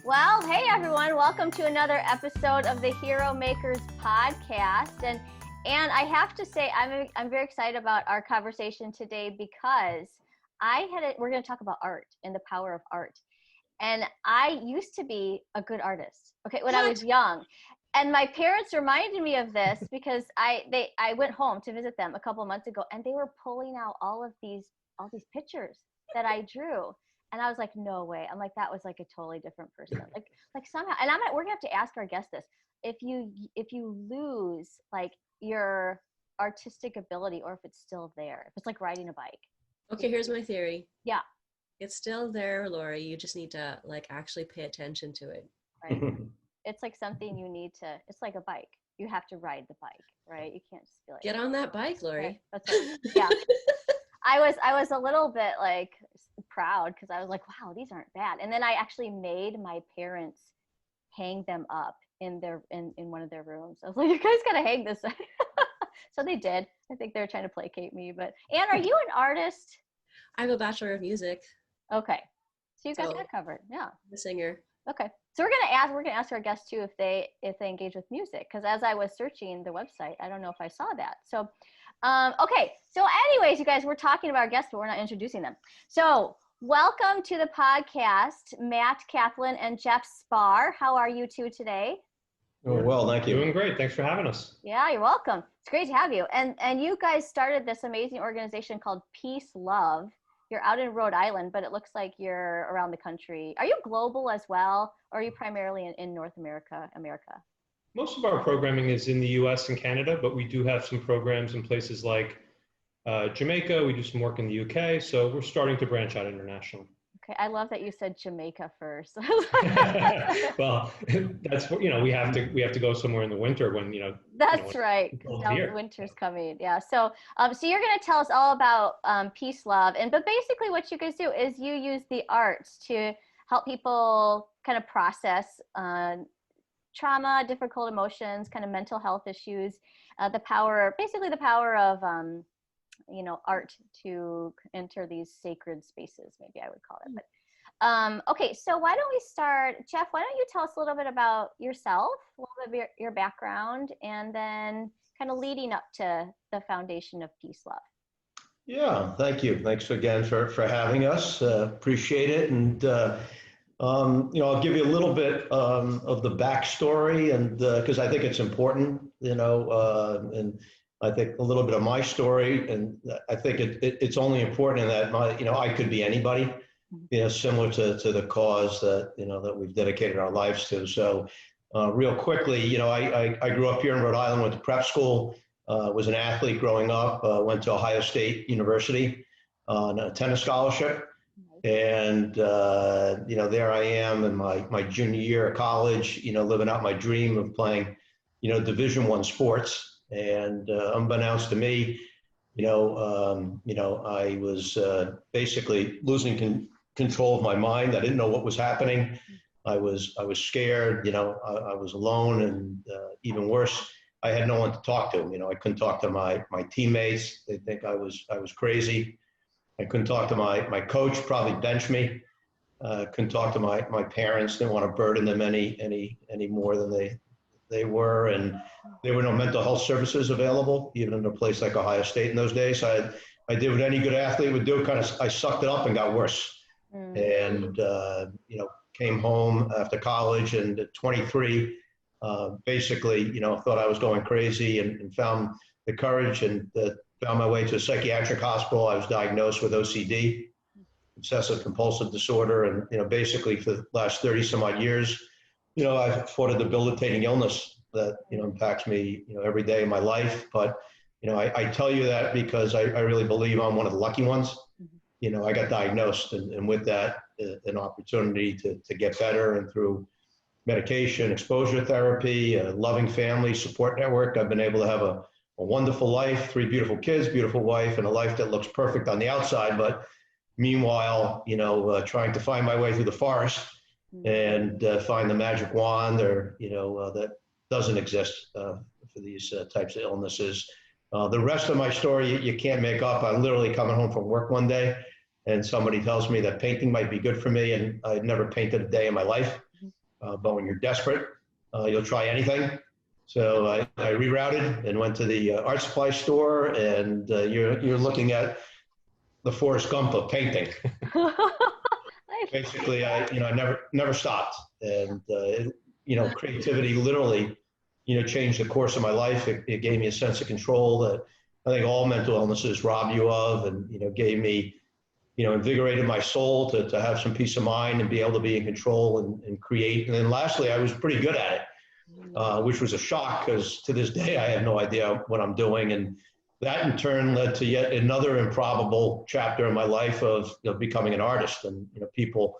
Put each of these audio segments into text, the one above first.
Well, hey everyone, welcome to another episode of the Heromakers Podcast. And I have to say, I'm very excited about our conversation today because we're going to talk about art and the power of art. And I used to be a good artist, when I was young. And my parents reminded me of this because I went home to visit them a couple of months ago, and they were pulling out all these pictures that I drew. And I was like, no way. I'm like, that was like a totally different person. Like somehow, and we're gonna have to ask our guest this. If you lose like your artistic ability, or if it's still there, if it's like riding a bike. Okay, here's my theory. Yeah. It's still there, Laurie. You just need to like actually pay attention to it. Right. It's like something you need to, it's like a bike. You have to ride the bike, right? You can't just be like, get on that bike, Laurie. Right. That's right. Yeah. I was a little bit like proud because I was like, wow, these aren't bad. And then I actually made my parents hang them up in one of their rooms. I was like, you guys gotta hang this. So they did. I think they were trying to placate me. But Ann, are you an artist? I have a Bachelor of Music. Okay. So you got that covered. Yeah. I'm a singer. Okay. So we're gonna ask our guests too if they engage with music, because as I was searching the website, I don't know if I saw that. So okay. So anyways, you guys, we're talking about our guests, but we're not introducing them. So welcome to the podcast, Matt Kaplan and Jeff Sparr. How are you two today? Oh, well, thank you. Doing great. Thanks for having us. Yeah, you're welcome. It's great to have you. And you guys started this amazing organization called PeaceLove. You're out in Rhode Island, but it looks like you're around the country. Are you global as well, or are you primarily in North America? Most of our programming is in the US and Canada, but we do have some programs in places like Jamaica. We do some work in the UK. So we're starting to branch out internationally. Okay. I love that you said Jamaica first. Well, that's, we have to go somewhere in the winter when, That's right. Winter's coming. Yeah. So, so you're going to tell us all about PeaceLove, but basically what you guys do is you use the arts to help people kind of process trauma, difficult emotions, kind of mental health issues, the power of, art to enter these sacred spaces, maybe I would call it. But okay, so why don't we start, Jeff, why don't you tell us a little bit about yourself, a little bit of your background, and then kind of leading up to the foundation of PeaceLove. Yeah, thank you. Thanks again for having us. Appreciate it. And, I'll give you a little bit of the backstory, and because I think it's important, and I think a little bit of my story, and I think it's only important in that I could be anybody, similar to the cause that, that we've dedicated our lives to. So real quickly, I grew up here in Rhode Island, went to prep school, was an athlete growing up, went to Ohio State University on a tennis scholarship. And, there I am in my junior year of college, living out my dream of playing, Division I sports. And unbeknownst to me, I was basically losing control of my mind. I didn't know what was happening. I was scared. I was alone, and even worse, I had no one to talk to. I couldn't talk to my teammates. They think I was crazy. I couldn't talk to my coach. Probably benched me. Couldn't talk to my parents. Didn't want to burden them any more than they were, and there were no mental health services available, even in a place like Ohio State in those days. I did what any good athlete would do. I sucked it up and got worse. And, came home after college, and at 23, basically, thought I was going crazy, and found the courage and found my way to a psychiatric hospital. I was diagnosed with OCD, obsessive compulsive disorder. And, basically for the last 30 some odd years, I've fought a debilitating illness that, impacts me, every day of my life. But, I tell you that because I really believe I'm one of the lucky ones. I got diagnosed, and with that, an opportunity to get better, and through medication, exposure therapy, a loving family support network, I've been able to have a wonderful life, 3 beautiful kids, beautiful wife, and a life that looks perfect on the outside. But meanwhile, trying to find my way through the forest and find the magic wand, or, that doesn't exist for these types of illnesses. The rest of my story, you can't make up. I'm literally coming home from work one day, and somebody tells me that painting might be good for me, and I'd never painted a day in my life. but when you're desperate, you'll try anything. So I rerouted and went to the art supply store, and you're looking at the Forrest Gump of painting. Basically, I never stopped, and creativity literally, changed the course of my life. It gave me a sense of control that I think all mental illnesses rob you of, and gave me, invigorated my soul to have some peace of mind and be able to be in control and create. And then lastly, I was pretty good at it, which was a shock, because to this day I have no idea what I'm doing. And that in turn led to yet another improbable chapter in my life of becoming an artist. And people,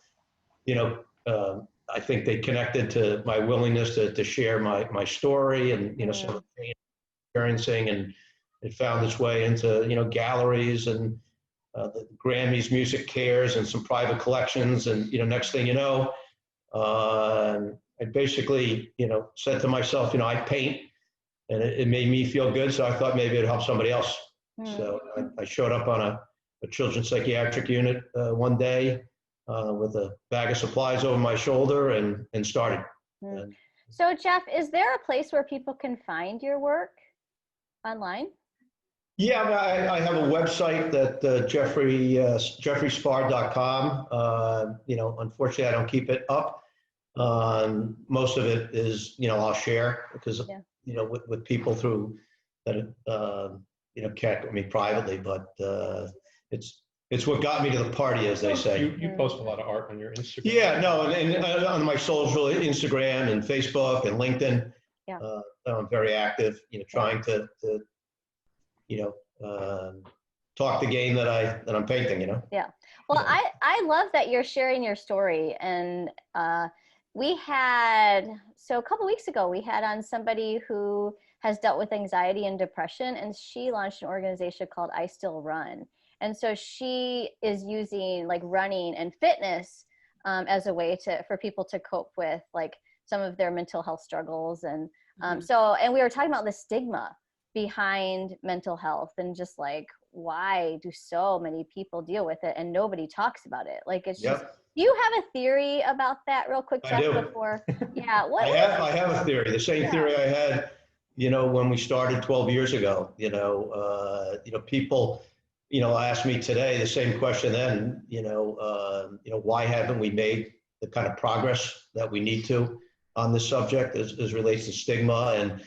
I think they connected to my willingness to share my story and some of the pain I'm experiencing, and it found its way into galleries and the Grammys, Music Cares, and some private collections. And next thing you know, I basically said to myself, I paint, and it made me feel good. So I thought maybe it'd help somebody else. So I showed up on a children's psychiatric unit one day with a bag of supplies over my shoulder and started. And, so Jeff, is there a place where people can find your work online? yeah, I have a website that jeffreysparr.com. Unfortunately, I don't keep it up. Most of it is, I'll share because, with people through that, connect with me privately, but it's what got me to the party, as they say. You post a lot of art on your Instagram. Yeah, no, and on my social, Instagram and Facebook and LinkedIn, I'm very active, trying to talk the game that I'm painting, Yeah. Well, I love that you're sharing your story. And we had, so a couple weeks ago, we had on somebody who has dealt with anxiety and depression, and she launched an organization called I Still Run. And so she is using like running and fitness as a way for people to cope with like some of their mental health struggles. And and we were talking about the stigma behind mental health, and just like, why do so many people deal with it and nobody talks about it? Like, it's just, do you have a theory about that real quick, Jeff? I do. Before, yeah. I have a theory. The same theory I had, when we started 12 years ago. People, ask me today the same question then. Why haven't we made the kind of progress that we need to on this subject as relates to stigma? And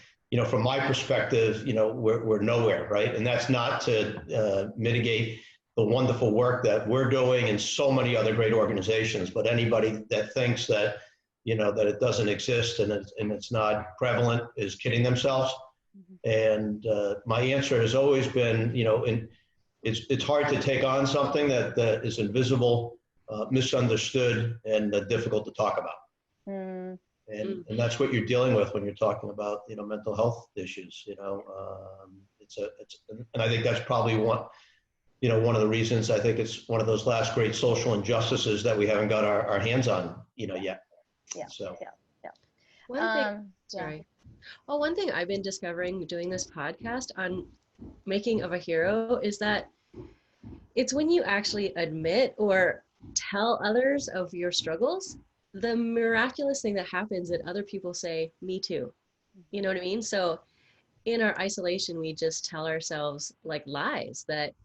from my perspective, we're nowhere, right? And that's not to mitigate the wonderful work that we're doing and so many other great organizations, but anybody that thinks that, that it doesn't exist and it's not prevalent is kidding themselves. And my answer has always been, it's hard to take on something that is invisible, misunderstood, and difficult to talk about. And that's what you're dealing with when you're talking about, mental health issues, and I think that's probably one of the reasons I think it's one of those last great social injustices that we haven't got our hands on, yet. Yeah. So. One thing I've been discovering doing this podcast on making of a hero is that it's when you actually admit or tell others of your struggles, the miraculous thing that happens that other people say, me too. You know what I mean? So in our isolation, we just tell ourselves like lies that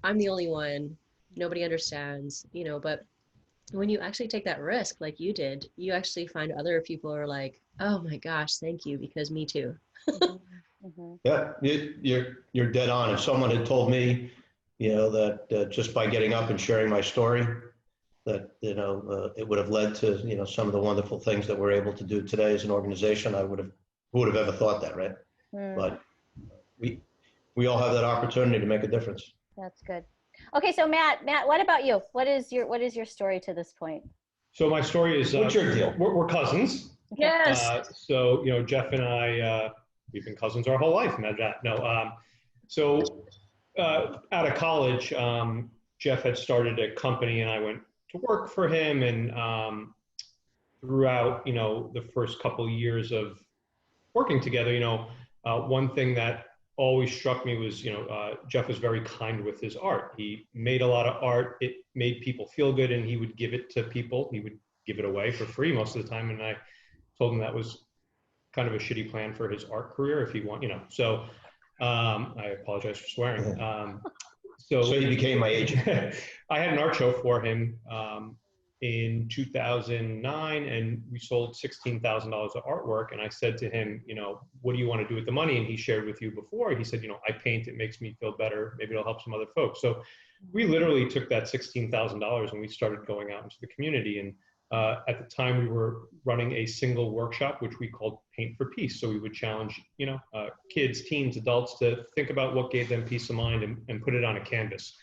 I'm the only one, nobody understands, but when you actually take that risk, like you did, you actually find other people are like, oh my gosh, thank you, because me too. Yeah, you're dead on. If someone had told me, that just by getting up and sharing my story, that, it would have led to, some of the wonderful things that we're able to do today as an organization, who would have ever thought that, right? But we all have that opportunity to make a difference. That's good. Okay, so Matt, what about you? What is your story to this point? So my story is, what's your deal? We're cousins. Yes. So, Jeff and I, we've been cousins our whole life. Imagine that. No. So out of college, Jeff had started a company and I went to work for him. And throughout, the first couple of years of working together, one thing that always struck me was, Jeff was very kind with his art. He made a lot of art. It made people feel good, and he would give it to people. He would give it away for free most of the time. And I told him that was kind of a shitty plan for his art career if he want, so I apologize for swearing. So he became my agent. I had an art show for him in 2009, and we sold $16,000 of artwork. And I said to him, what do you want to do with the money? And he shared with you before, he said, I paint, it makes me feel better. Maybe it'll help some other folks. So we literally took that $16,000 and we started going out into the community. And at the time we were running a single workshop, which we called Paint for Peace. So we would challenge, kids, teens, adults to think about what gave them peace of mind and put it on a canvas.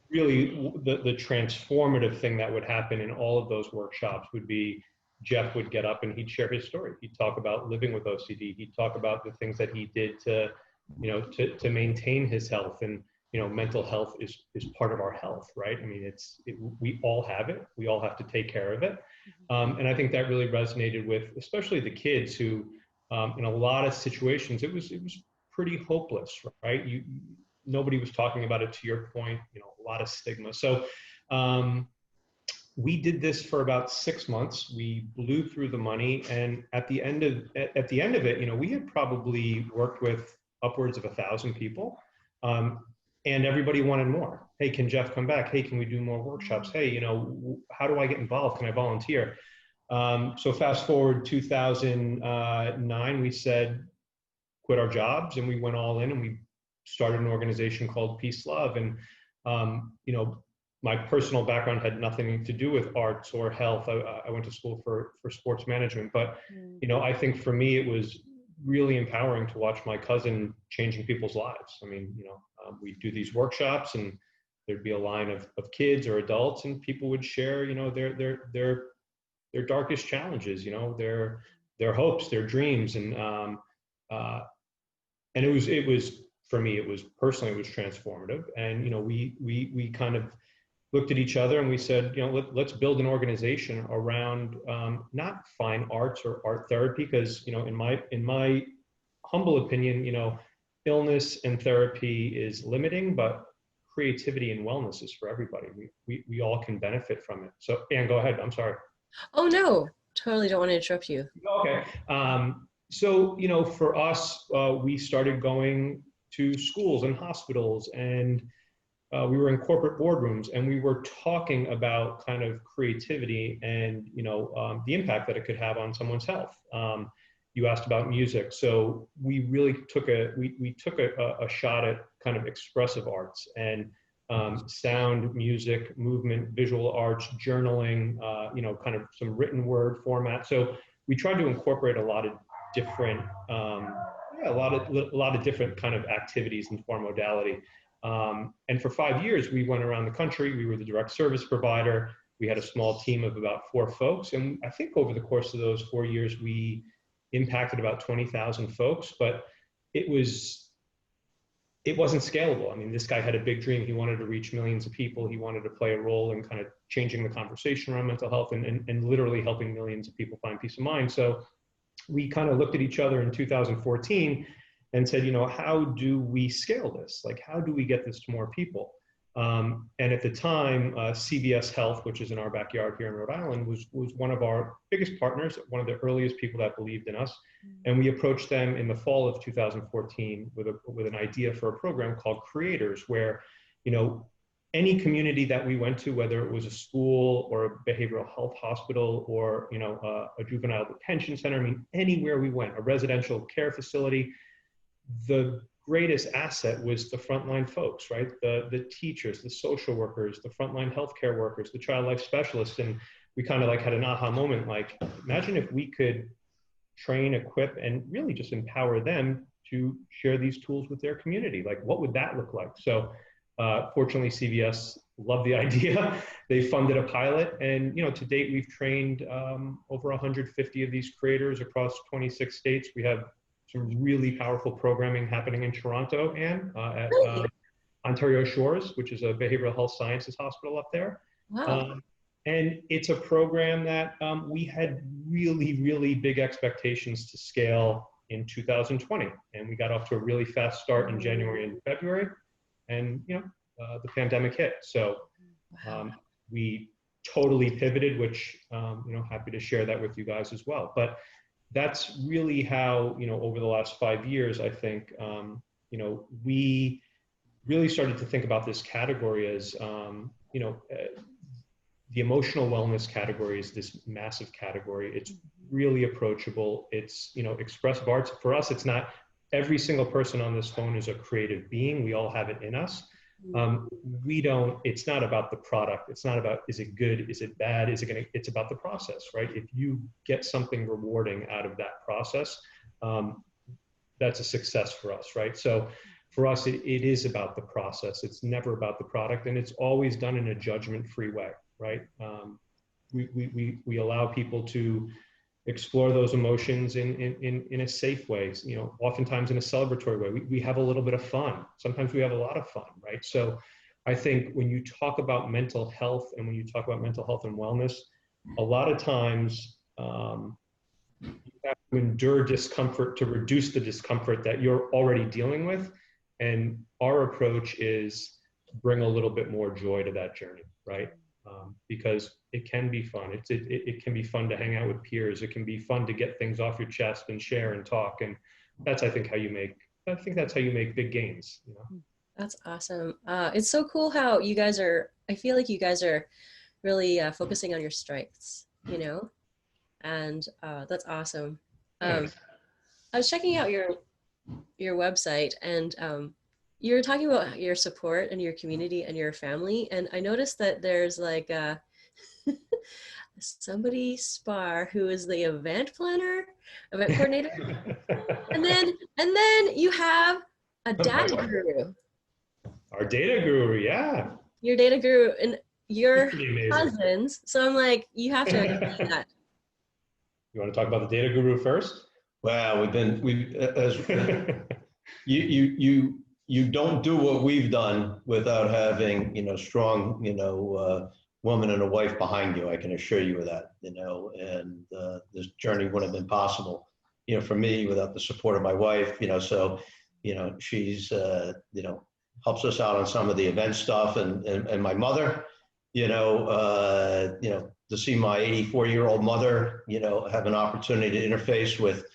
Really, the transformative thing that would happen in all of those workshops would be Jeff would get up and he'd share his story. He'd talk about living with OCD. He'd talk about the things that he did to maintain his health. And mental health is part of our health, right? I mean, we all have it. We all have to take care of it. And I think that really resonated with, especially the kids who, in a lot of situations, it was pretty hopeless, right? Nobody was talking about it, to your point, a lot of stigma. So we did this for about 6 months. We blew through the money. And at the end of it, we had probably worked with upwards of 1,000 people. And everybody wanted more. Hey, can Jeff come back? Hey, can we do more workshops? Hey, how do I get involved? Can I volunteer? So fast forward 2009, we said, quit our jobs, and we went all in and we started an organization called PeaceLove. And, my personal background had nothing to do with arts or health. I went to school for sports management, but, I think for me, it was really empowering to watch my cousin changing people's lives. I mean, we'd do these workshops and there'd be a line of kids or adults, and people would share, their darkest challenges, their hopes, their dreams. And it was, for me, it was transformative. And, we kind of looked at each other and we said, let's build an organization around not fine arts or art therapy, because, in my humble opinion, illness and therapy is limiting, but creativity and wellness is for everybody. We all can benefit from it. So, Ann, go ahead. I'm sorry. Oh, no, totally don't want to interrupt you. Okay. So, for us, we started going to schools and hospitals, and we were in corporate boardrooms, and we were talking about kind of creativity and, the impact that it could have on someone's health. You asked about music. So we really took a shot at kind of expressive arts and sound, music, movement, visual arts, journaling, kind of some written word format. So we tried to incorporate a lot of different, a lot of different kind of activities and form modality. And for 5 years, we went around the country. We were the direct service provider. We had a small team of about 4 folks. And I think over the course of those 4 years, we impacted about 20,000 folks, but it wasn't scalable. I mean, this guy had a big dream. He wanted to reach millions of people. He wanted to play a role in kind of changing the conversation around mental health and literally helping millions of people find peace of mind. So we kind of looked at each other in 2014 and said, how do we scale this? Like, how do we get this to more people? And at the time, CVS Health, which is in our backyard here in Rhode Island, was one of our biggest partners, one of the earliest people that believed in us. And we approached them in the fall of 2014 with an idea for a program called Creators, where, any community that we went to, whether it was a school or a behavioral health hospital or, a juvenile detention center, I mean, anywhere we went, a residential care facility, the greatest asset was the frontline folks, right? The teachers, the social workers, the frontline healthcare workers, the child life specialists. And we kind of like had an aha moment, like, imagine if we could train, equip, and really just empower them to share these tools with their community. Like, what would that look like? So fortunately, CVS loved the idea. They funded a pilot. And, to date, we've trained over 150 of these creators across 26 states. We have some really powerful programming happening in Toronto, Ann, at Ontario Shores, which is a behavioral health sciences hospital up there. Wow. And it's a program that we had really, really big expectations to scale in 2020. And we got off to a really fast start in January and February. And, the pandemic hit. So we totally pivoted, which, happy to share that with you guys as well. But that's really how, over the last 5 years, I think, we really started to think about this category as, the emotional wellness category is this massive category. It's really approachable. It's, expressive arts. For us, it's not every single person on this phone is a creative being. We all have it in us. It's not about the product. It's not about, is it good? Is it bad? It's about the process, right? If you get something rewarding out of that process, that's a success for us, right? So for us, it is about the process. It's never about the product, and it's always done in a judgment-free way, right? We allow people to explore those emotions in a safe way, oftentimes in a celebratory way. We have a little bit of fun. Sometimes we have a lot of fun, right? So I think when you talk about mental health and when you talk about mental health and wellness, a lot of times you have to endure discomfort to reduce the discomfort that you're already dealing with. And our approach is bring a little bit more joy to that journey, right? Because it can be fun. It can be fun to hang out with peers. It can be fun to get things off your chest and share and talk. And that's, I think that's how you make big gains. That's awesome. It's so cool how you guys I feel like you guys are really focusing on your strengths, and that's awesome. I was checking out your website, and you were talking about your support and your community and your family, and I noticed that there's like somebody Sparr who is the event coordinator, and then you have a data guru. Our data guru, yeah. Your data guru and your cousins. So I'm like, you have to do that. You want to talk about the data guru first? Well, you don't do what we've done without having, strong, woman and a wife behind you. I can assure you of that, and this journey wouldn't have been possible, for me without the support of my wife, so, she's, helps us out on some of the event stuff, and my mother, to see my 84-year-old mother, have an opportunity to interface with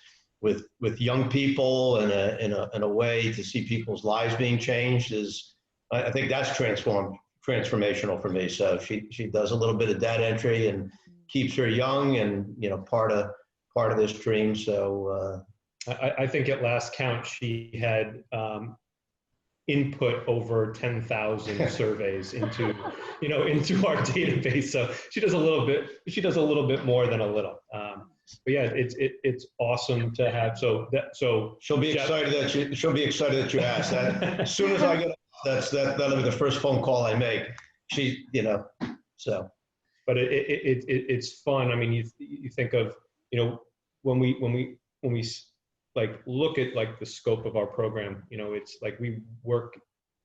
young people in a way to see people's lives being changed I think that's transformational for me. So she does a little bit of data entry and keeps her young and, part of this dream. So I think at last count, she had input over 10,000 surveys into our database. So she does a little bit more than a little. But yeah, it's awesome to have. So she'll be excited that you asked that. As soon as I get that'll be the first phone call I make. So. But it's fun. I mean, you think of when we like look at like the scope of our program, it's like we work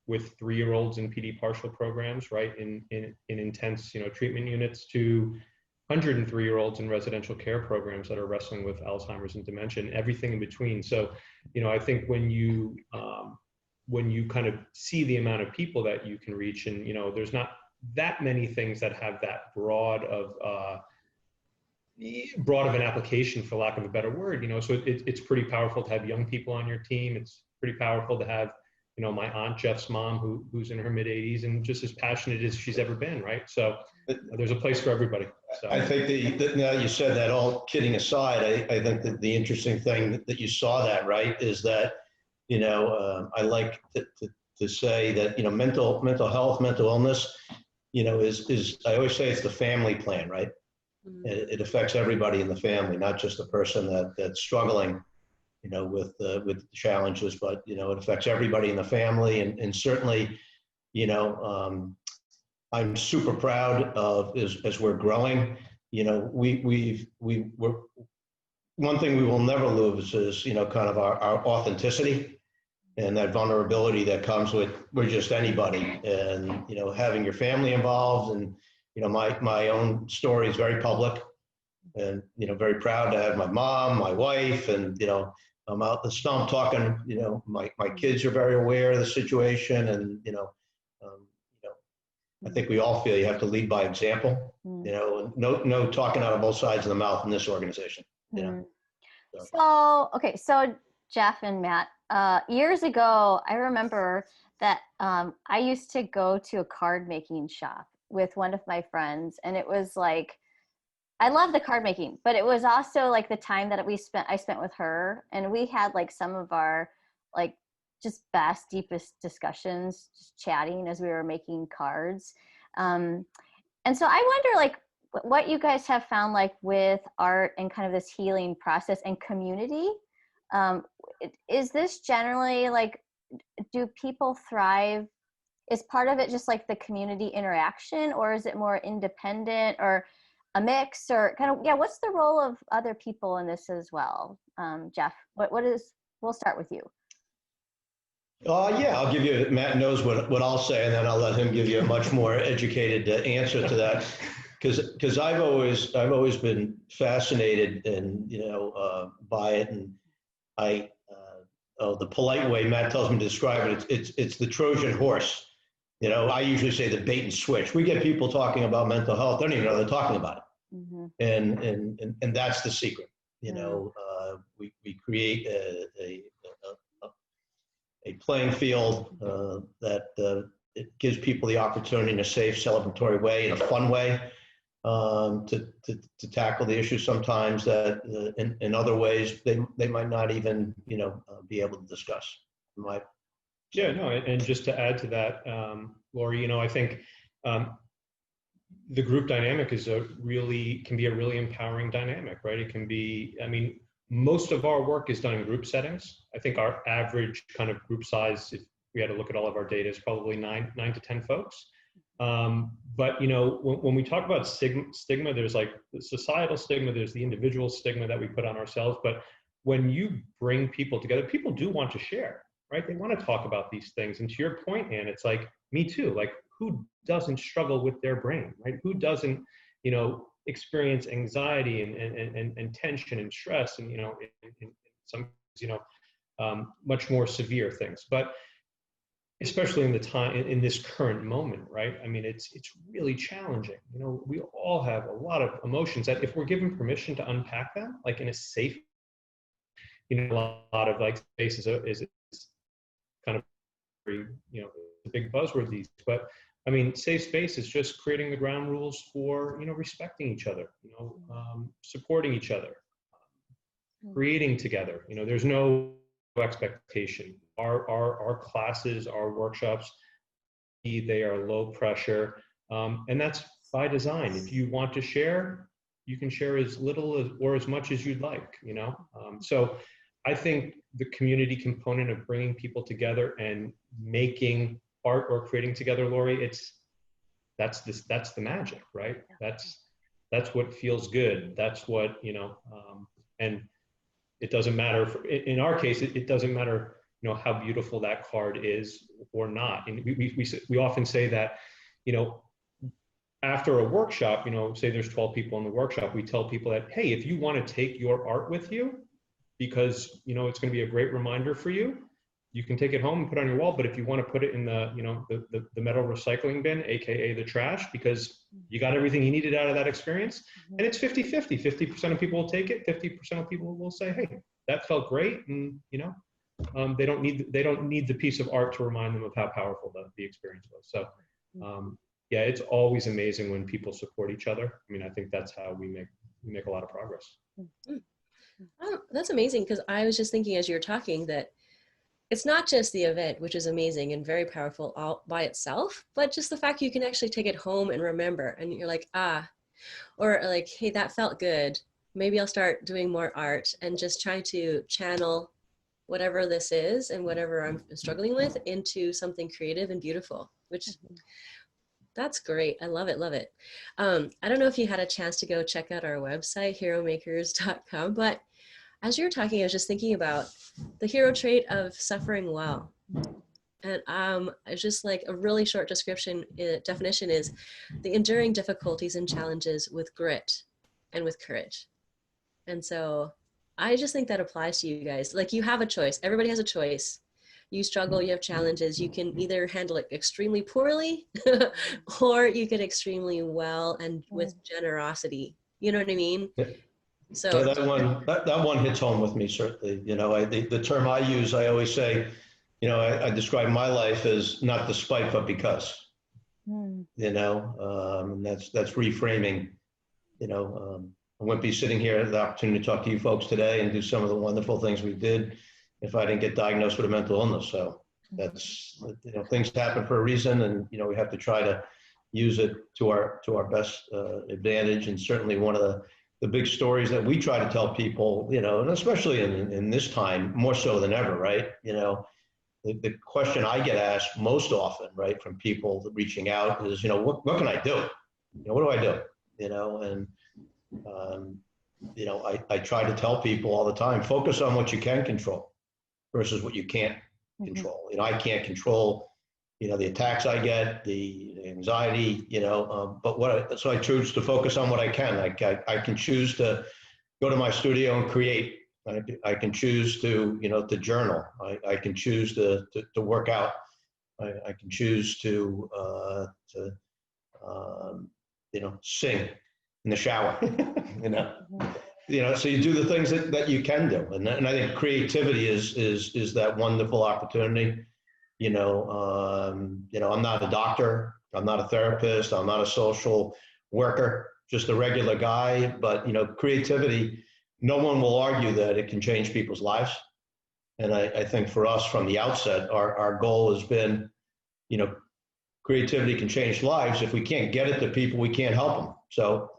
with 3-year-olds in PD partial programs, right? In intense, treatment units to 103-year-olds in residential care programs that are wrestling with Alzheimer's and dementia and everything in between. So, I think when you kind of see the amount of people that you can reach, and, there's not that many things that have that broad of an application, for lack of a better word, so it's pretty powerful to have young people on your team. It's pretty powerful to have, my aunt Jeff's mom, who's in her mid-80s and just as passionate as she's ever been, right? So there's a place for everybody. So. I think that now you said that, all kidding aside, I think that the interesting thing that you saw that, right, is that, I like to say that, mental health, mental illness, is I always say it's the family plan, right? Mm-hmm. It affects everybody in the family, not just the person that's struggling, with the challenges, but, it affects everybody in the family. And certainly, I'm super proud of as we're growing, we're one thing we will never lose is, kind of our authenticity and that vulnerability that comes with just anybody, and, having your family involved. And, my own story is very public, and, very proud to have my mom, my wife, and, I'm out the stump talking, my kids are very aware of the situation, and, I think we all feel you have to lead by example. You know, no talking out of both sides of the mouth in this organization. You know. So Jeff and Matt, years ago, I remember that I used to go to a card making shop with one of my friends, and it was like, I love the card making, but it was also like the time that I spent with her, and we had like some of our like just best, deepest discussions, just chatting as we were making cards. And so I wonder like what you guys have found like with art and kind of this healing process and community. Is this generally like, do people thrive? Is part of it just like the community interaction, or is it more independent, or a mix, or kind of, what's the role of other people in this as well? Jeff, we'll start with you. I'll give you, Matt knows what I'll say, and then I'll let him give you a much more educated answer to that. Because I've always been fascinated and, by it. And the polite way Matt tells me to describe it, it's the Trojan Horse. I usually say the bait and switch. We get people talking about mental health, they don't even know they're talking about it. And that's the secret. We create a playing field that it gives people the opportunity in a safe, celebratory way, in a fun way, to tackle the issues sometimes that in other ways they might not even be able to discuss. And just to add to that, Laurie, I think the group dynamic can be a really empowering dynamic, right? It can be, most of our work is done in group settings. I think our average kind of group size, if we had to look at all of our data, is probably 9 to 10 folks. But when we talk about stigma, there's like the societal stigma, there's the individual stigma that we put on ourselves. But when you bring people together, people do want to share, right? They want to talk about these things. And to your point, Ann, it's like, me too. Like, who doesn't struggle with their brain, right? Who doesn't, experience anxiety and tension and stress and, in some, much more severe things. But especially in this current moment, right? It's really challenging. We all have a lot of emotions that if we're given permission to unpack them, like in a safe, a lot of like spaces is kind of, a big buzzword these, but safe space is just creating the ground rules for, respecting each other, supporting each other, creating together. There's no expectation. Our classes, our workshops, they are low pressure, and that's by design. If you want to share, you can share as little or as much as you'd like. So I think the community component of bringing people together and making art or creating together, Laurie, that's the magic, right? That's what feels good. That's what, and it doesn't matter in our case, it doesn't matter, how beautiful that card is or not. And we often say that, after a workshop, say there's 12 people in the workshop, we tell people that, hey, if you want to take your art with you, because, it's going to be a great reminder for you, you can take it home and put it on your wall. But if you want to put it in the metal recycling bin, AKA the trash, because you got everything you needed out of that experience, and it's 50-50. 50% of people will take it. 50% of people will say, hey, that felt great. And, they don't need the piece of art to remind them of how powerful the experience was. So, it's always amazing when people support each other. I think that's how we make a lot of progress. Oh, that's amazing. Because I was just thinking as you were talking that it's not just the event, which is amazing and very powerful all by itself, but just the fact you can actually take it home and remember, and you're like, or like, hey, that felt good. Maybe I'll start doing more art, and just trying to channel whatever this is and whatever I'm struggling with into something creative and beautiful, which that's great. I love it. Love it. I don't know if you had a chance to go check out our website, heromakers.com, but as you were talking, I was just thinking about the hero trait of suffering well. And it's just like a really short definition is the enduring difficulties and challenges with grit and with courage. And so I just think that applies to you guys. Like, you have a choice. Everybody has a choice you struggle, you have challenges, you can either handle it extremely poorly or you can extremely well and with generosity. You know what I mean? Yeah. So that one hits home with me, certainly. You know, the term I use, I always say, you know, I describe my life as not despite, but because. You know, and that's reframing. You know, I wouldn't be sitting here the opportunity to talk to you folks today and do some of the wonderful things we did if I didn't get diagnosed with a mental illness. So that's, you know, things happen for a reason, and you know, we have to try to use it to our best advantage. And certainly one of the big stories that we try to tell people, you know, and especially in this time more so than ever, right? You know, the question I get asked most often, right, from people reaching out is, you know, what can I do? You know, what do I do? You know, and you know, I try to tell people all the time, focus on what you can control versus what you can't control. You know, I can't control, you know, the attacks I get, the anxiety, you know, but so I choose to focus on what I can. I can choose to go to my studio and create. I can choose to, you know, to journal. I can choose to work out. I can choose to you know, sing in the shower. You know, so you do the things that you can do, and I think creativity is that wonderful opportunity. You know, I'm not a doctor, I'm not a therapist, I'm not a social worker, just a regular guy. But you know, creativity, no one will argue that it can change people's lives. And I think for us from the outset, our goal has been, you know, creativity can change lives. If we can't get it to people, we can't help them. So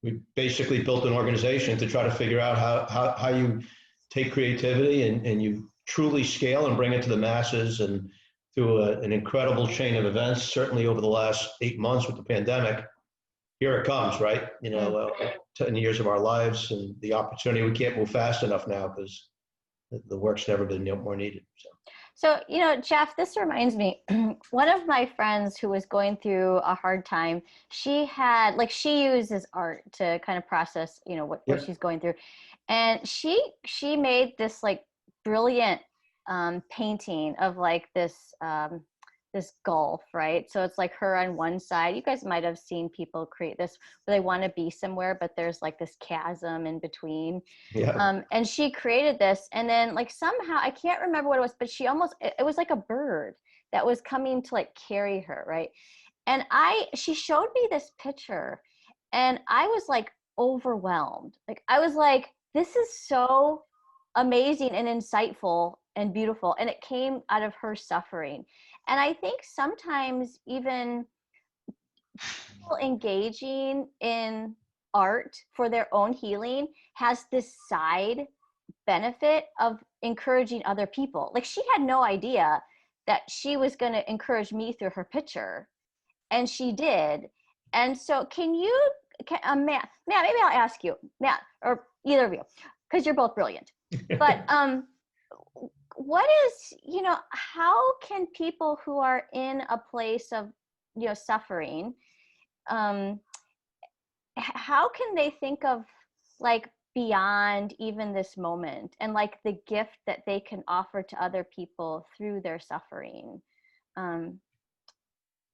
we basically built an organization to try to figure out how you take creativity and you truly scale and bring it to the masses. And through an incredible chain of events, certainly over the last 8 months with the pandemic, here it comes, right? You know, 10 years of our lives and the opportunity. We can't move fast enough now because the work's never been more needed. So, you know, Jeff, this reminds me, one of my friends who was going through a hard time, she uses art to kind of process, you know, what she's going through. And she made this like brilliant painting of like this gulf, right? So it's like her on one side. You guys might have seen people create this where they want to be somewhere, but there's like this chasm in between. Yeah. And she created this, and then like somehow, I can't remember what it was, but it was like a bird that was coming to like carry her, right? And she showed me this picture, and I was like overwhelmed. Like I was like, this is so amazing and insightful and beautiful. And it came out of her suffering. And I think sometimes even people engaging in art for their own healing has this side benefit of encouraging other people. Like she had no idea that she was going to encourage me through her picture, and she did. And so Matt, maybe I'll ask you, Matt, or either of you, because you're both brilliant. But what is, you know, how can people who are in a place of, you know, suffering, how can they think of like beyond even this moment and like the gift that they can offer to other people through their suffering?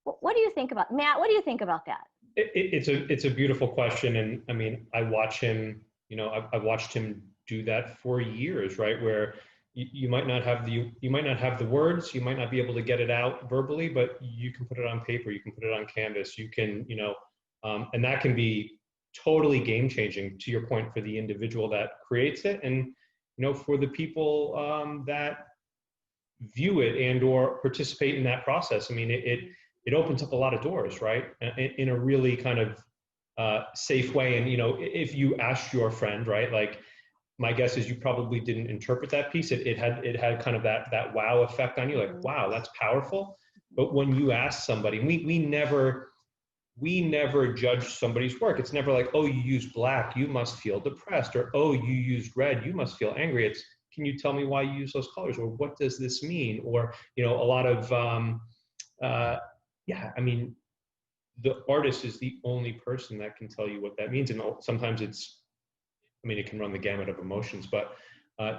What do you think about, Matt? What do you think about that? It's a beautiful question. And I mean, I watch him, you know, I've watched him do that for years, right? Where you might not have the words, you might not be able to get it out verbally, but you can put it on paper, you can put it on canvas, you can, you know, and that can be totally game changing, to your point, for the individual that creates it, and, you know, for the people that view it and or participate in that process. I mean, it opens up a lot of doors, right? In a really kind of safe way. And, you know, if you asked your friend, right, like, my guess is you probably didn't interpret that piece. It had kind of that wow effect on you, like, wow, that's powerful. But when you ask somebody, we never judge somebody's work. It's never like, oh, you used black, you must feel depressed, or oh, you used red, you must feel angry. It's, can you tell me why you use those colors, or what does this mean? Or, you know, a lot of I mean, the artist is the only person that can tell you what that means. And sometimes it can run the gamut of emotions. But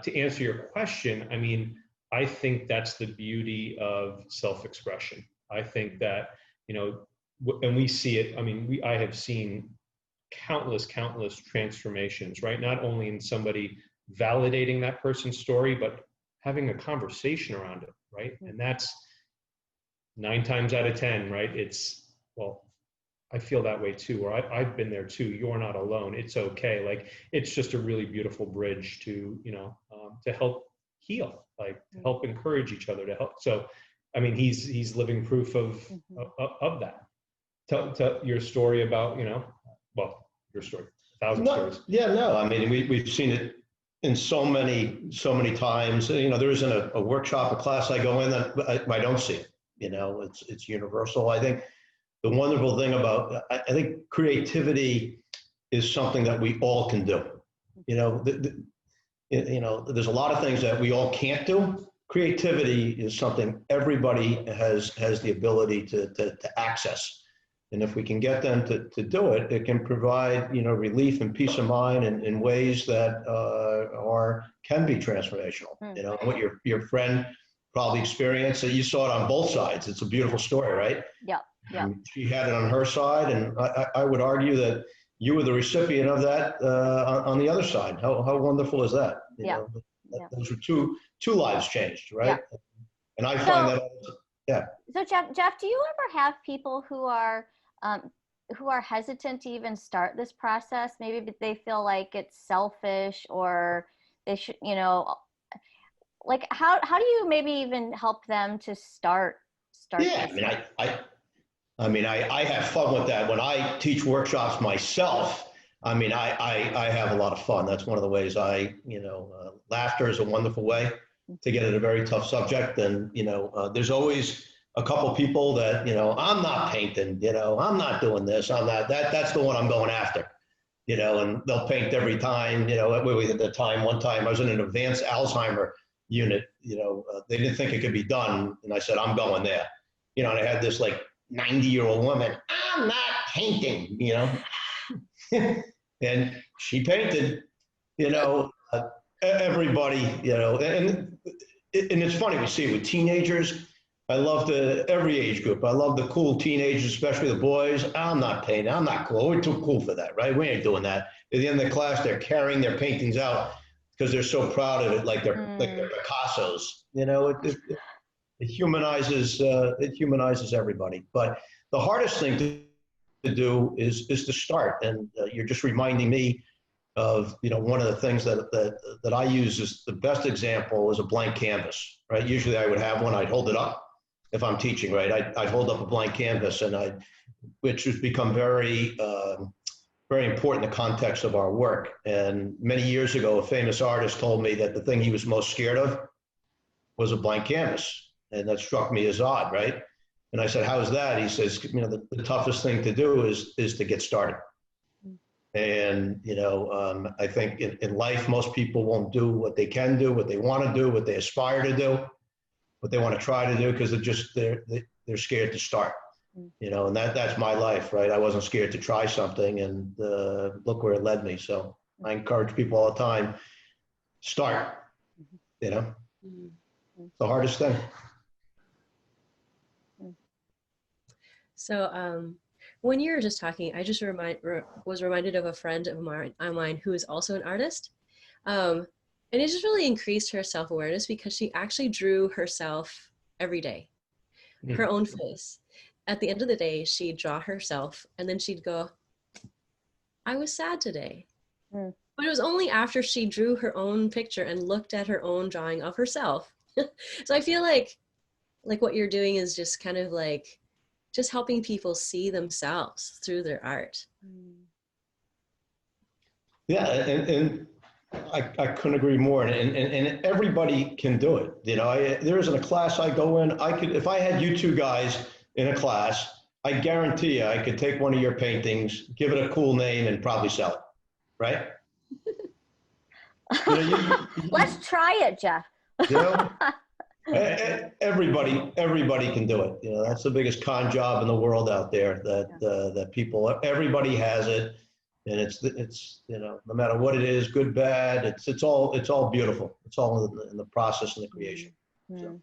to answer your question, I mean, I think that's the beauty of self-expression. I think that, and we see it, I have seen countless transformations, right? Not only in somebody validating that person's story, but having a conversation around it, right? And that's 9 times out of 10, right? I feel that way too, or I've been there too. You're not alone. It's okay. Like, it's just a really beautiful bridge to, to help heal, like to help encourage each other, to help. So, he's living proof of that. Tell your story about, your story, 1,000 stories. Yeah, no, we've seen it in so many times. There isn't a workshop, a class I go in that I don't see it. It's universal. I think the wonderful thing about, I think creativity is something that we all can do. There's a lot of things that we all can't do. Creativity is something everybody has the ability to access. And if we can get them to do it, it can provide, relief and peace of mind in ways that can be transformational. What your friend probably experienced, that you saw it on both sides. It's a beautiful story, right? Yeah. Yeah. She had it on her side, and I would argue that you were the recipient of that on the other side. How wonderful is that? Those were two lives changed, right? Yeah. And I find that, yeah. So Jeff, do you ever have people who are hesitant to even start this process? Maybe they feel like it's selfish, or they should, like how do you maybe even help them to start? Yeah, I have fun with that. When I teach workshops myself, I have a lot of fun. That's one of the ways laughter is a wonderful way to get at a very tough subject. And, there's always a couple people that, I'm not painting, I'm not doing this, I'm not, that's the one I'm going after, and they'll paint every time, at the time, one time I was in an advanced Alzheimer unit, they didn't think it could be done. And I said, I'm going there, and I had this 90-year-old woman, I'm not painting, and she painted, everybody, and it's funny, we see it with teenagers. I love every age group. I love the cool teenagers, especially the boys. I'm not painting, I'm not cool. We're too cool for that, right? We ain't doing that. At the end of the class, they're carrying their paintings out because they're so proud of it, like they're Picassos. It humanizes everybody. But the hardest thing to do is to start. And you're just reminding me of one of the things that I use is the best example is a blank canvas, right? Usually I would have one, I'd hold it up if I'm teaching, right? I'd hold up a blank canvas, and which has become very very important in the context of our work. And many years ago, a famous artist told me that the thing he was most scared of was a blank canvas. And that struck me as odd, right? And I said, how is that? He says, the toughest thing to do is to get started. And, I think in life, most people won't do what they can do, what they want to do, what they aspire to do, what they want to try to do, because they're scared to start, and that's my life, right? I wasn't scared to try something, and look where it led me. So I encourage people all the time, start, it's the hardest thing. So when you were just talking, I just was reminded of a friend of mine who is also an artist. And it just really increased her self-awareness because she actually drew herself every day, her own face. At the end of the day, she'd draw herself and then she'd go, I was sad today. But it was only after she drew her own picture and looked at her own drawing of herself. So I feel like what you're doing is just kind of just helping people see themselves through their art. Yeah, and I couldn't agree more. And everybody can do it. There isn't a class I go in. If I had you two guys in a class, I guarantee you I could take one of your paintings, give it a cool name, and probably sell it, right? Let's try it, Jeff. Everybody can do it. That's the biggest con job in the world out there. That everybody has it, and it's no matter what it is, good, bad. It's all beautiful. It's all in the process and the creation. So.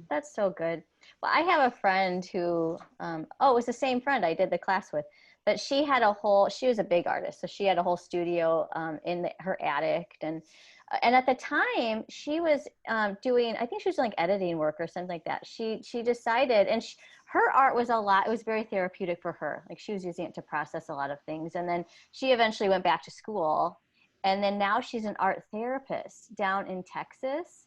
That's so good. Well, I have a friend who, it was the same friend I did the class with, but she was a big artist. So she had a whole studio in her attic. And at the time she was doing, I think she was doing editing work or something like that. She decided, and her art was it was very therapeutic for her. Like she was using it to process a lot of things. And then she eventually went back to school. And then now she's an art therapist down in Texas.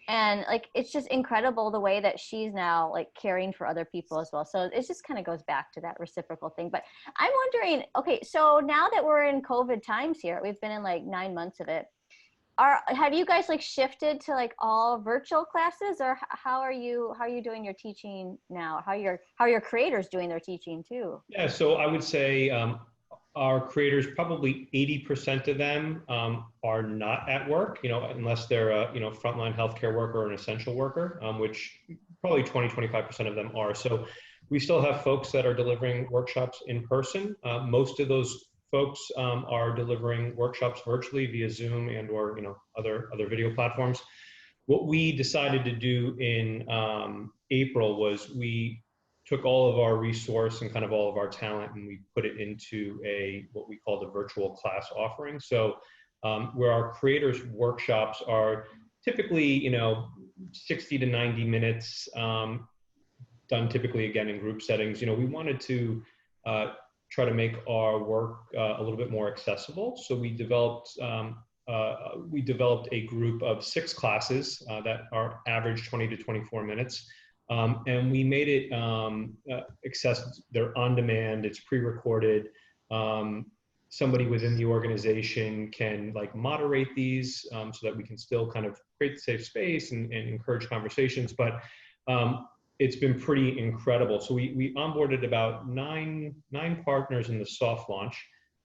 And like it's just incredible the way that she's now like caring for other people as well. So it just kind of goes back to that reciprocal thing. But I'm wondering, okay, so now that we're in COVID times here, we've been in like 9 months of it. Have you guys like shifted to like all virtual classes, or how are you doing your teaching now? How are your creators doing their teaching too? Yeah, so I would say our creators, probably 80% of them are not at work, unless they're a frontline healthcare worker or an essential worker, which probably 20-25% of them are. So we still have folks that are delivering workshops in person. Most of those folks are delivering workshops virtually via Zoom and or other video platforms. What we decided to do in April was we took all of our resource and kind of all of our talent, and we put it into what we call the virtual class offering. So where our creators workshops are typically 60 to 90 minutes, done typically again in group settings. We wanted to try to make our work a little bit more accessible. So we developed a group of 6 classes that are average 20 to 24 minutes. And we made it accessible. They're on demand. It's pre-recorded. Somebody within the organization can like moderate these so that we can still kind of create the safe space and encourage conversations. But it's been pretty incredible. So we onboarded about nine partners in the soft launch,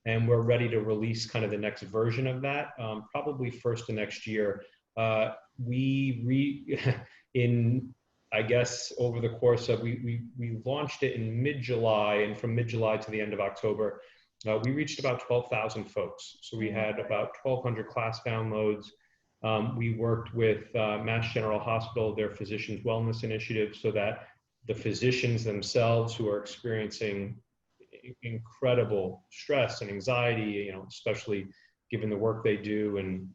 and we're ready to release kind of the next version of that, probably first of next year. I guess over the course of, we launched it in mid-July, and from mid-July to the end of October, we reached about 12,000 folks. So we had about 1,200 class downloads. We worked with Mass General Hospital, their Physicians Wellness Initiative, so that the physicians themselves who are experiencing incredible stress and anxiety, especially given the work they do, and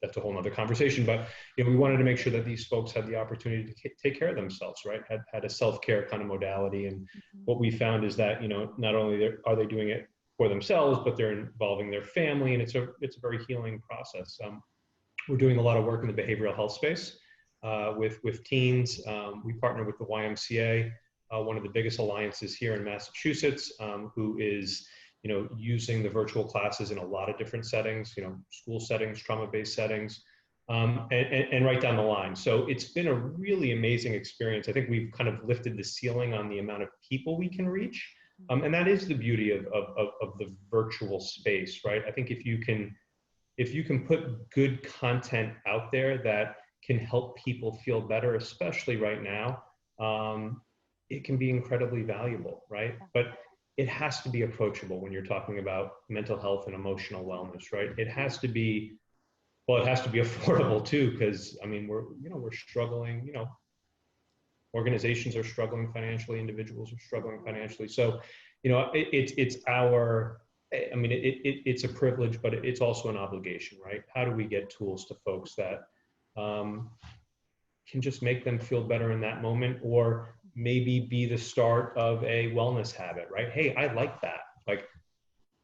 that's a whole nother conversation, but we wanted to make sure that these folks had the opportunity to take care of themselves, right? Had a self-care kind of modality. And what we found is that, not only are they doing it for themselves, but they're involving their family, and it's a very healing process. We're doing a lot of work in the behavioral health space with teens. We partner with the YMCA, one of the biggest alliances here in Massachusetts, who is using the virtual classes in a lot of different settings, school settings, trauma-based settings, and right down the line. So it's been a really amazing experience. I think we've kind of lifted the ceiling on the amount of people we can reach. And that is the beauty of the virtual space, right? I think if you can put good content out there that can help people feel better, especially right now, it can be incredibly valuable, right? But it has to be approachable when you're talking about mental health and emotional wellness, right? It has to be affordable too, because we're struggling, organizations are struggling financially, individuals are struggling financially. So, it's a privilege, but it's also an obligation, right? How do we get tools to folks that can just make them feel better in that moment, or maybe be the start of a wellness habit, right? Hey, I like that. Like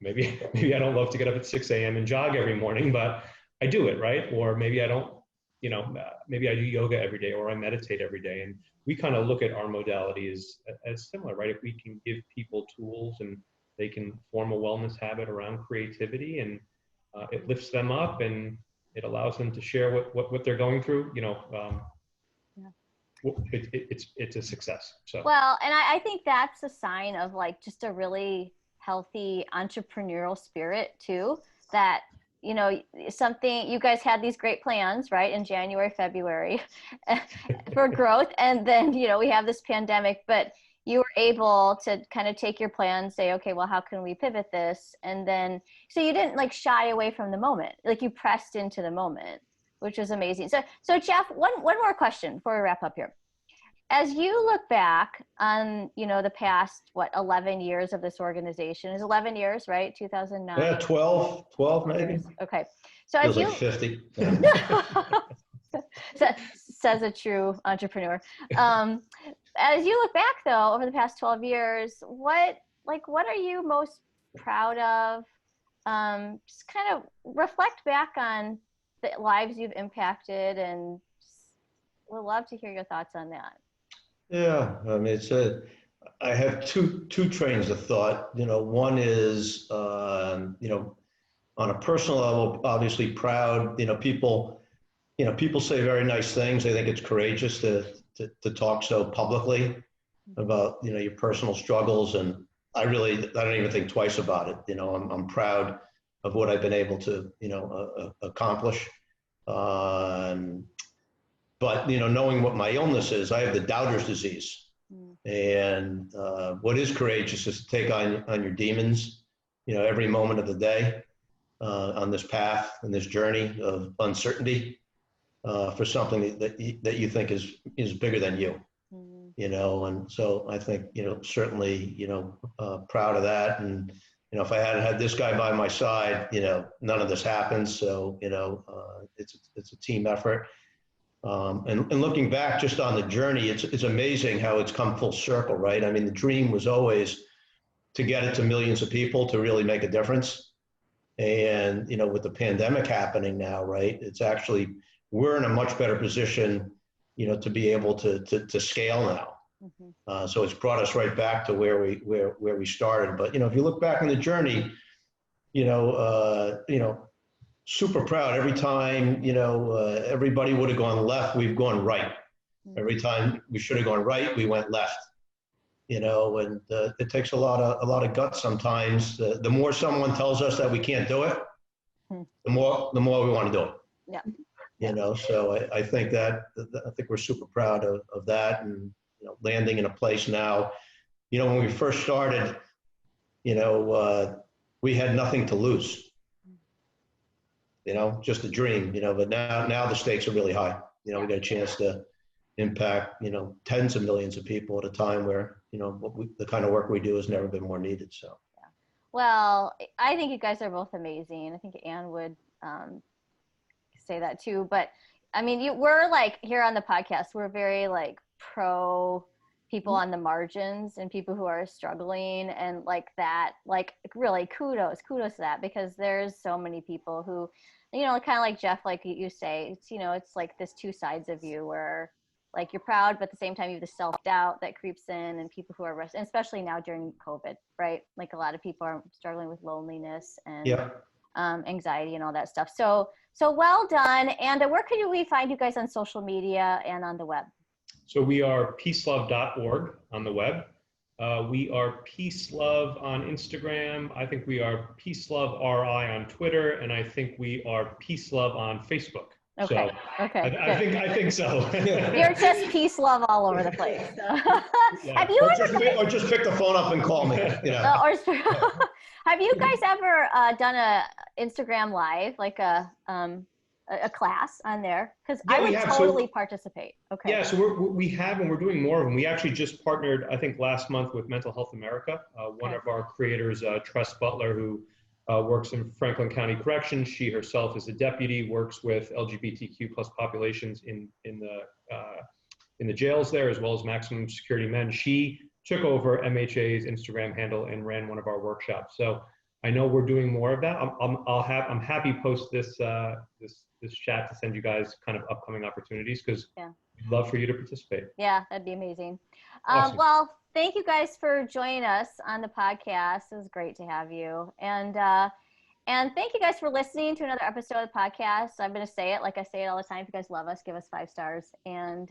maybe I don't love to get up at 6 a.m. and jog every morning, but I do it, right? Or maybe I don't, maybe I do yoga every day, or I meditate every day. And we kind of look at our modality as similar, right? If we can give people tools and they can form a wellness habit around creativity, and it lifts them up and it allows them to share what they're going through, it's a success. So well, and I think that's a sign of like just a really healthy entrepreneurial spirit too, that something, you guys had these great plans, right, in January, February for growth, and then we have this pandemic, but you were able to kind of take your plan, say, okay, well, how can we pivot this? And then so you didn't like shy away from the moment, like you pressed into the moment. which is amazing. So Jeff, one more question before we wrap up here. As you look back on, the past, 11 years of this organization, is 11 years, right? 2009. Yeah, 12 maybe. Okay. So Feels like 50. Says a true entrepreneur. As you look back though, over the past 12 years, what are you most proud of? Just kind of reflect back on the lives you've impacted, and we'd love to hear your thoughts on that. Yeah, I mean, I have two trains of thought. One is, on a personal level, obviously proud. People say very nice things. They think it's courageous to talk so publicly about, your personal struggles. And I don't even think twice about it. I'm proud of what I've been able to, accomplish. But, knowing what my illness is, I have the doubter's disease. And what is courageous is to take on your demons, every moment of the day, on this path and this journey of uncertainty, for something that you think is bigger than you. And so I think, certainly, proud of that. And, if I hadn't had this guy by my side, none of this happens. So, it's a team effort. And looking back just on the journey, it's amazing how it's come full circle, right? I mean, the dream was always to get it to millions of people, to really make a difference. And, with the pandemic happening now, right, we're in a much better position, to be able to scale now. So it's brought us right back to where we started. But, if you look back on the journey, super proud. Every time, everybody would have gone left, we've gone right. Every time we should have gone right, we went left. And it takes a lot of guts sometimes. The more someone tells us that we can't do it, the more we want to do it. Yeah. So I think we're super proud of that, and landing in a place now. When we first started, we had nothing to lose. Just a dream, but now the stakes are really high. We got a chance to impact, tens of millions of people at a time where, the kind of work we do has never been more needed. So. Yeah. Well, I think you guys are both amazing. I think Ann would say that too. But I mean, we're like here on the podcast, we're very like pro people on the margins and people who are struggling, and like that, like really kudos to that, because there's so many people who, kind of like Jeff, like you say, it's, it's like this two sides of you where like you're proud, but at the same time you have the self-doubt that creeps in, and people who are, and especially now during COVID, right? Like a lot of people are struggling with loneliness and anxiety and all that stuff. So well done. And where can we find you guys on social media and on the web? So we are peacelove.org on the web. We are PeaceLove on Instagram. I think we are PeaceLove RI on Twitter, and I think we are PeaceLove on Facebook. Okay. So okay. I think so. You're just PeaceLove all over the place. So. Yeah. Have you or just pick the phone up and call me. Have you guys ever done a Instagram live, like a class on there? Because I would totally participate. Okay. Yeah, so we have, and we're doing more of them. We actually just partnered, I think, last month with Mental Health America. One of our creators, Tress Butler, who works in Franklin County Corrections. She herself is a deputy, works with LGBTQ plus populations in the jails there, as well as maximum security men. She took over MHA's Instagram handle and ran one of our workshops. So I know we're doing more of that. I'm happy post this chat to send you guys kind of upcoming opportunities, because we'd love for you to participate. Yeah, that'd be amazing. Awesome. Well, thank you guys for joining us on the podcast. It was great to have you. And thank you guys for listening to another episode of the podcast. I'm going to say it like I say it all the time. If you guys love us, give us 5 stars and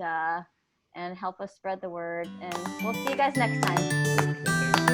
help us spread the word. And we'll see you guys next time.